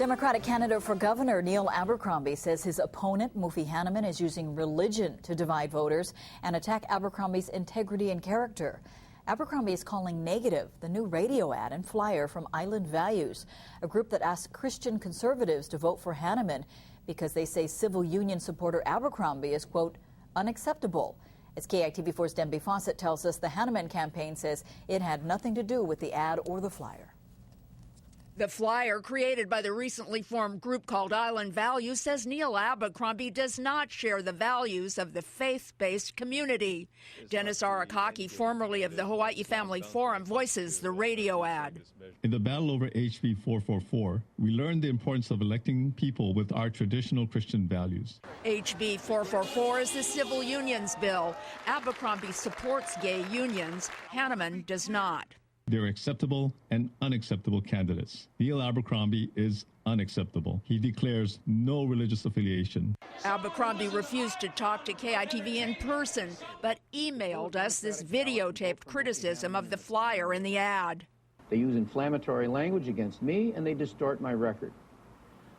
Democratic candidate for governor Neil Abercrombie says his opponent, Mufi, is using religion to divide voters and attack Abercrombie's integrity and character. Abercrombie is calling negative the new radio ad and flyer from Island Values, a group that asks Christian conservatives to vote for Hanneman because they say civil union supporter Abercrombie is, quote, unacceptable. As KITV4's Denby Fawcett tells us, the Hanneman campaign says it had nothing to do with the ad or the flyer. The flyer, created by the recently formed group called Island Values, says Neil Abercrombie does not share the values of the faith-based community. Dennis Arakaki, formerly of the Hawaii Family Forum, voices the radio ad. In the battle over HB 444, we learned the importance of electing people with our traditional Christian values. HB 444 is the civil unions bill. Abercrombie supports gay unions. Hanneman does not. There are acceptable and unacceptable candidates. Neil Abercrombie is unacceptable. He declares no religious affiliation. Abercrombie refused to talk to KITV in person, but emailed us this videotaped criticism of the flyer in the ad. They use inflammatory language against me, and they distort my record.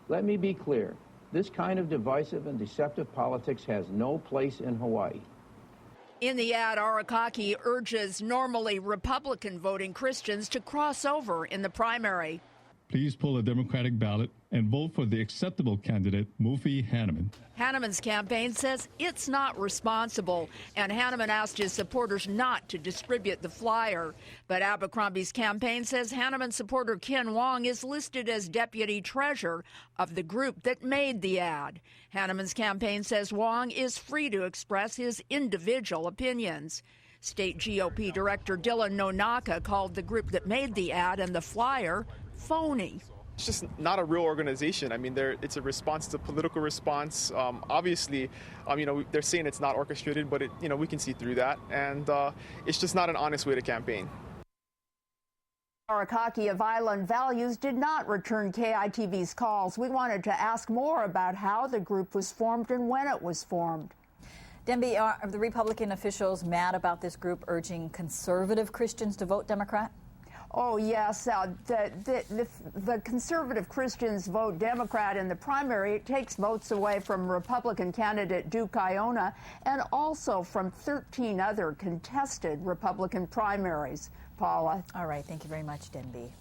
Let me be clear. This kind of divisive and deceptive politics has no place in Hawaii. In the ad, Arakaki urges normally Republican voting Christians to cross over in the primary. Please pull a Democratic ballot and vote for the acceptable candidate, Mufi Hanneman. Hanneman's campaign says it's not responsible, and Hanneman asked his supporters not to distribute the flyer. But Abercrombie's campaign says Hanneman supporter Ken Wong is listed as deputy treasurer of the group that made the ad. Hanneman's campaign says Wong is free to express his individual opinions. State GOP Director Dylan Nonaka called the group that made the ad and the flyer phony. It's just not a real organization. I mean, it's a response, it's a political response. Obviously, they're saying it's not orchestrated, but we can see through that, and it's just not an honest way to campaign. Arakaki of Island Values did not return KITV's calls. We wanted to ask more about how the group was formed and when it was formed. Denby, are the Republican officials mad about this group urging conservative Christians to vote Democrat? Oh, yes. The conservative Christians vote Democrat in the primary. It takes votes away from Republican candidate Duke Iona and also from 13 other contested Republican primaries. Paula. All right. Thank you very much, Denby.